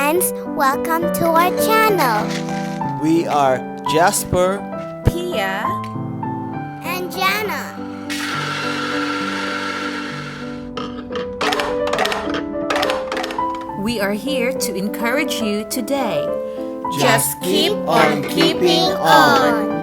friends, welcome to our channel. We are Jasper, Pia and Jana. We are here to encourage you today. Just keep on keeping on.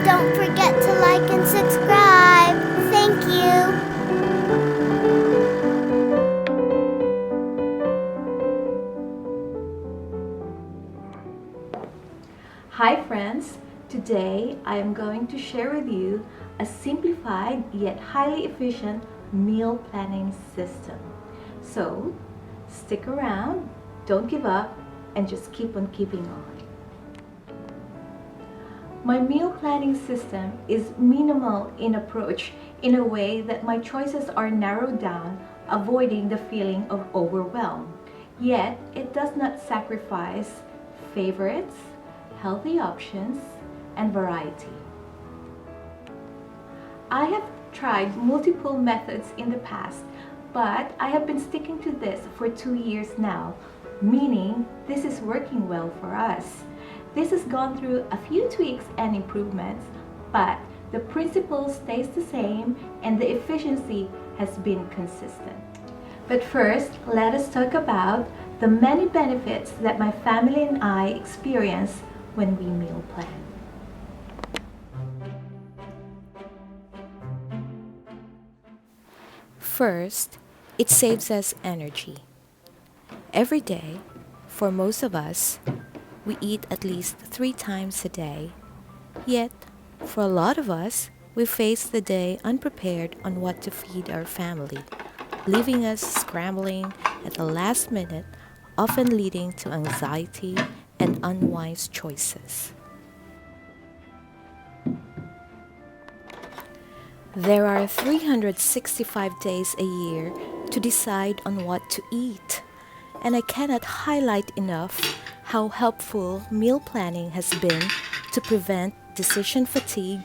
Don't forget to like and subscribe. Thank you. Hi friends, today I am going to share with you a simplified yet highly efficient meal planning system. So stick around, don't give up, and just keep on keeping on. My meal planning system is minimal in approach in a way that my choices are narrowed down, avoiding the feeling of overwhelm. Yet it does not sacrifice favorites, healthy options, and variety. I have tried multiple methods in the past, but I have been sticking to this for 2 years now, meaning this is working well for us. This has gone through a few tweaks and improvements, but the principle stays the same and the efficiency has been consistent. But first, let us talk about the many benefits that my family and I experience when we meal plan. First, it saves us energy. Every day, for most of us, we eat at least 3 times a day. Yet, for a lot of us, we face the day unprepared on what to feed our family, leaving us scrambling at the last minute, often leading to anxiety and unwise choices. There are 365 days a year to decide on what to eat, and I cannot highlight enough how helpful meal planning has been to prevent decision fatigue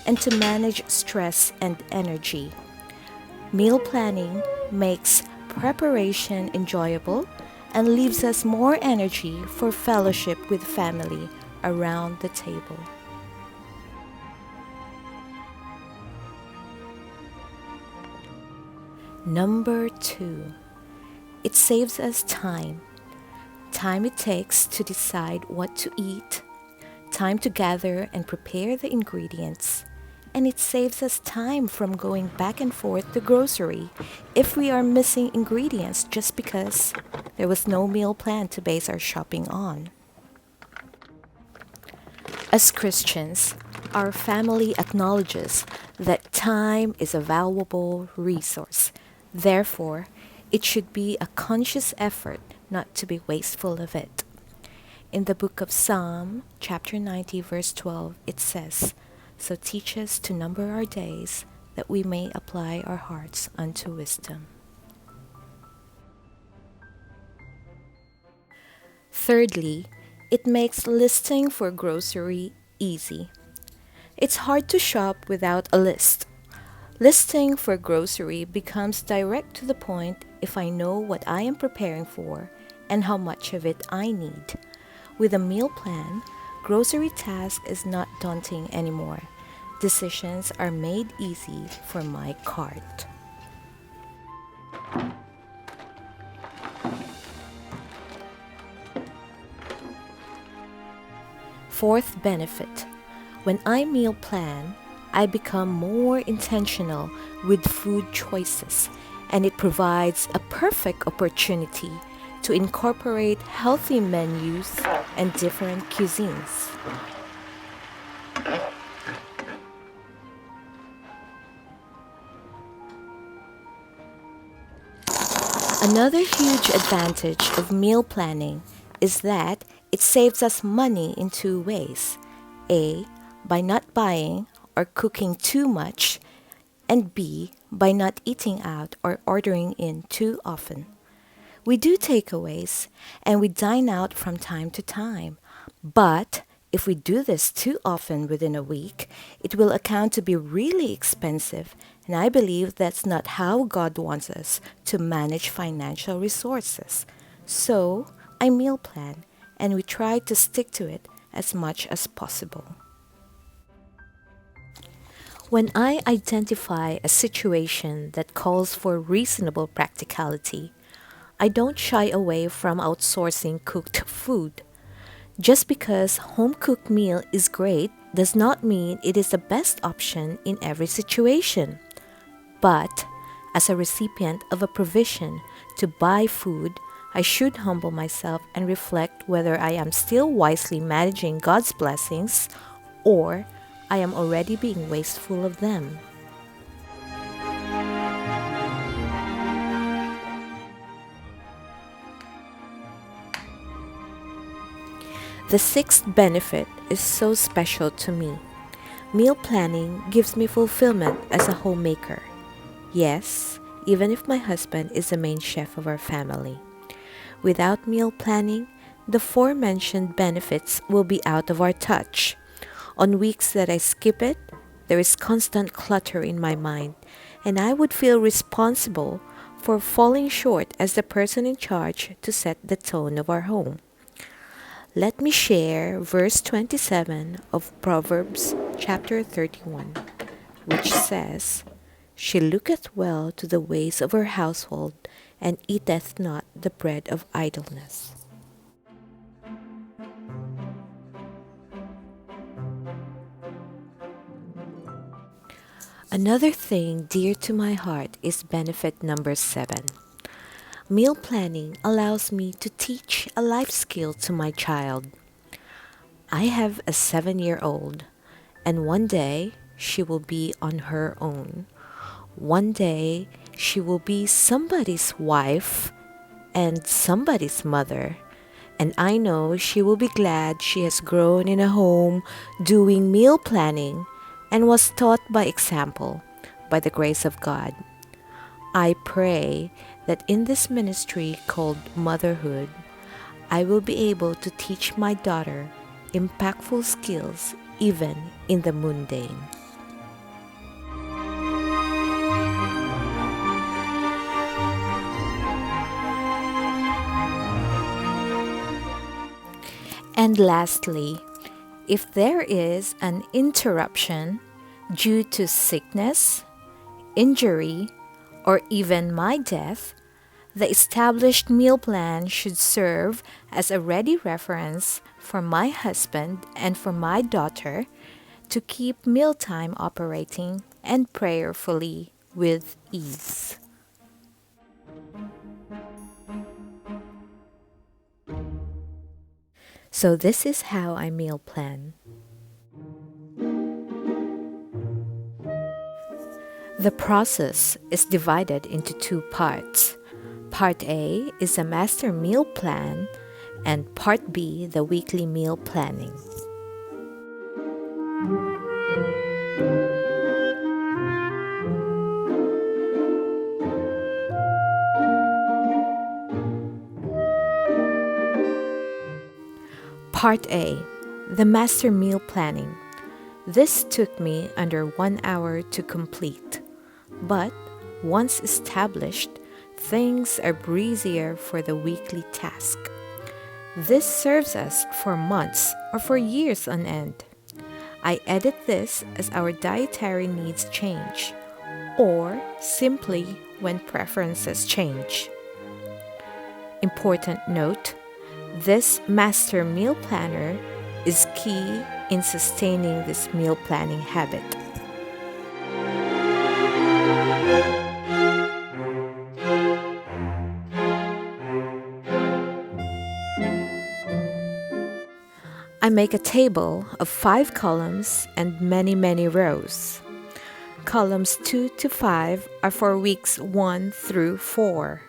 and to manage stress and energy. Meal planning makes preparation enjoyable and leaves us more energy for fellowship with family around the table. Number 2, it saves us time. Time it takes to decide what to eat, time to gather and prepare the ingredients, and it saves us time from going back and forth to grocery if we are missing ingredients just because there was no meal plan to base our shopping on. As Christians, our family acknowledges that time is a valuable resource. Therefore, it should be a conscious effort not to be wasteful of it. In the book of Psalm, chapter 90, verse 12, it says, "So teach us to number our days, that we may apply our hearts unto wisdom." Thirdly, it makes listing for grocery easy. It's hard to shop without a list. Listing for grocery becomes direct to the point if I know what I am preparing for and how much of it I need. With a meal plan, grocery task is not daunting anymore. Decisions are made easy for my cart. Fourth benefit, when I meal plan, I become more intentional with food choices, and it provides a perfect opportunity to incorporate healthy menus and different cuisines. Another huge advantage of meal planning is that it saves us money in 2 ways. A, by not buying or cooking too much, and B, by not eating out or ordering in too often. We do takeaways and we dine out from time to time, but If we do this too often within a week, it will account to be really expensive, and I believe that's not how God wants us to manage financial resources. So, I meal plan, and we try to stick to it as much as possible. When I identify a situation that calls for reasonable practicality, I don't shy away from outsourcing cooked food. Just because home cooked meal is great does not mean it is the best option in every situation. But as a recipient of a provision to buy food, I should humble myself and reflect whether I am still wisely managing God's blessings or I am already being wasteful of them. The sixth benefit is so special to me. Meal planning gives me fulfillment as a homemaker. Yes, even if my husband is the main chef of our family. Without meal planning, the forementioned benefits will be out of our touch. On weeks that I skip it, there is constant clutter in my mind, and I would feel responsible for falling short as the person in charge to set the tone of our home. Let me share verse 27 of Proverbs chapter 31, which says, "She looketh well to the ways of her household, and eateth not the bread of idleness." Another thing dear to my heart is benefit number 7. Meal planning allows me to teach a life skill to my child. I have a 7-year-old, and one day she will be on her own. One day she will be somebody's wife and somebody's mother. And I know she will be glad she has grown in a home doing meal planning and was taught by example by the grace of God. I pray that in this ministry called motherhood, I will be able to teach my daughter impactful skills even in the mundane. And lastly, if there is an interruption due to sickness, injury, or even my death, the established meal plan should serve as a ready reference for my husband and for my daughter to keep mealtime operating and prayerfully with ease. So this is how I meal plan. The process is divided into 2 parts. Part A is a master meal plan and Part B the weekly meal planning. Part A, the master meal planning. This took me under 1 hour to complete. But once established, things are breezier for the weekly task. This serves us for months or for years on end. I edit this as our dietary needs change, or simply when preferences change. Important note, this master meal planner is key in sustaining this meal planning habit. I make a table of 5 columns and many rows. Columns 2 to 5 are for weeks 1 through 4.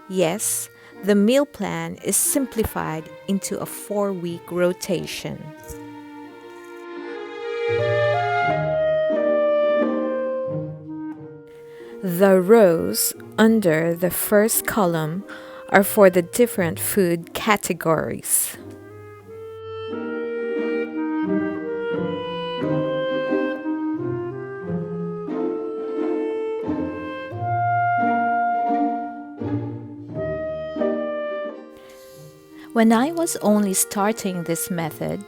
Yes, the meal plan is simplified into a 4-week rotation. The rows under the first column are for the different food categories. When I was only starting this method,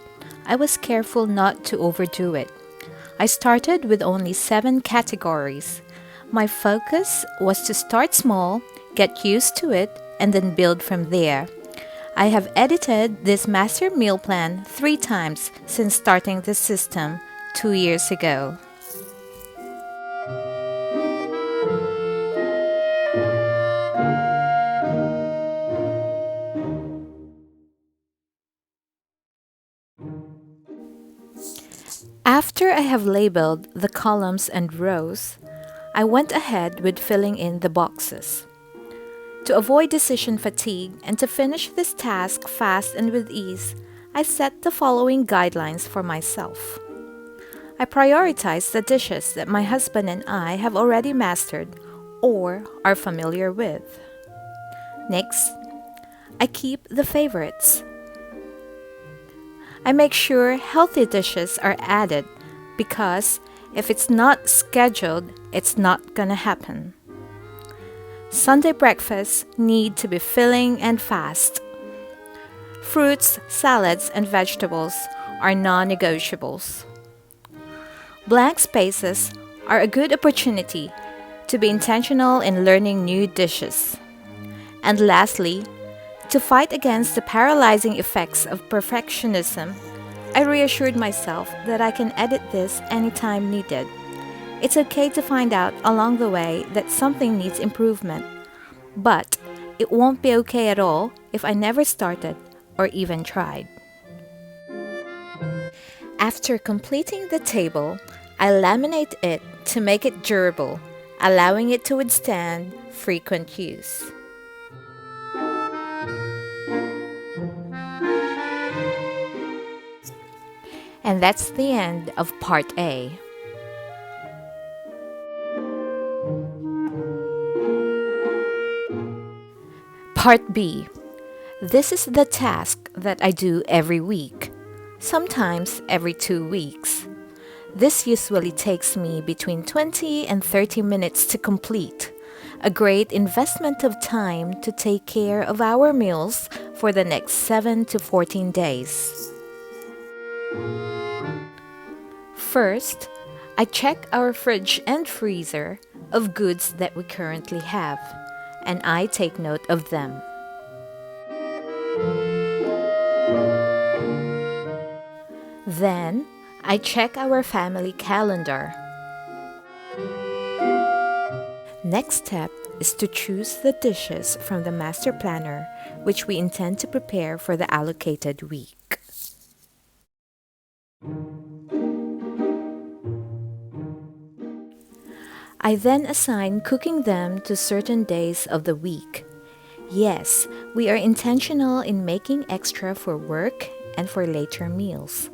I was careful not to overdo it. I started with only 7 categories. My focus was to start small, get used to it, and then build from there. I have edited this master meal plan 3 times since starting this system 2 years ago. After I have labeled the columns and rows, I went ahead with filling in the boxes. To avoid decision fatigue and to finish this task fast and with ease, I set the following guidelines for myself. I prioritize the dishes that my husband and I have already mastered or are familiar with. Next, I keep the favorites. I make sure healthy dishes are added because if it's not scheduled, it's not gonna happen. Sunday breakfasts need to be filling and fast. Fruits, salads, and vegetables are non-negotiables. Blank spaces are a good opportunity to be intentional in learning new dishes. And lastly, to fight against the paralyzing effects of perfectionism, I reassured myself that I can edit this anytime needed. It's okay to find out along the way that something needs improvement, but it won't be okay at all if I never started or even tried. After completing the table, I laminate it to make it durable, allowing it to withstand frequent use. And that's the end of Part A. Part B. This is the task that I do every week, sometimes every 2 weeks. This usually takes me between 20 and 30 minutes to complete, a great investment of time to take care of our meals for the next 7 to 14 days. First, I check our fridge and freezer of goods that we currently have, and I take note of them. Then, I check our family calendar. Next step is to choose the dishes from the master planner which we intend to prepare for the allocated week. I then assign cooking them to certain days of the week. Yes, we are intentional in making extra for work and for later meals.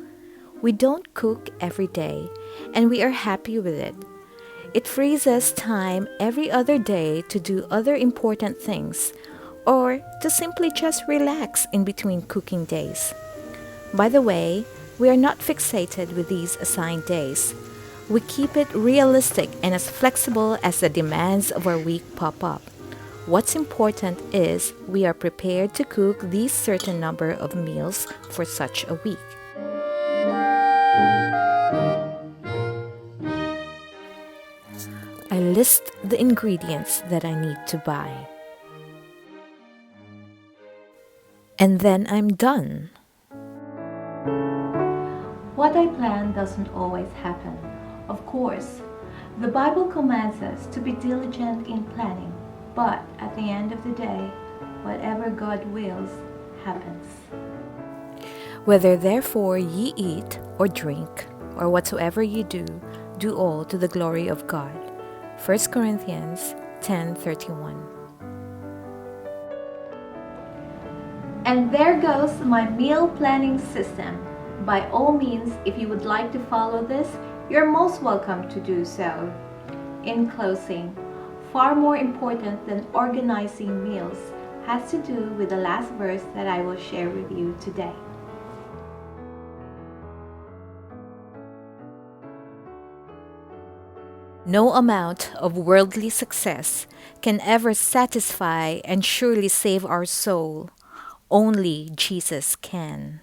We don't cook every day, and we are happy with it. It frees us time every other day to do other important things, or to simply just relax in between cooking days. By the way, we are not fixated with these assigned days. We keep it realistic and as flexible as the demands of our week pop up. What's important is we are prepared to cook these certain number of meals for such a week. I list the ingredients that I need to buy. And then I'm done. What I plan doesn't always happen. Of course, the Bible commands us to be diligent in planning, but at the end of the day, whatever God wills happens. Whether therefore ye eat or drink, or whatsoever ye do, do all to the glory of God. 1 Corinthians 10:31. And there goes my meal planning system. By all means, if you would like to follow this, you're most welcome to do so. In closing, far more important than organizing meals has to do with the last verse that I will share with you today. No amount of worldly success can ever satisfy and surely save our soul. only Jesus can.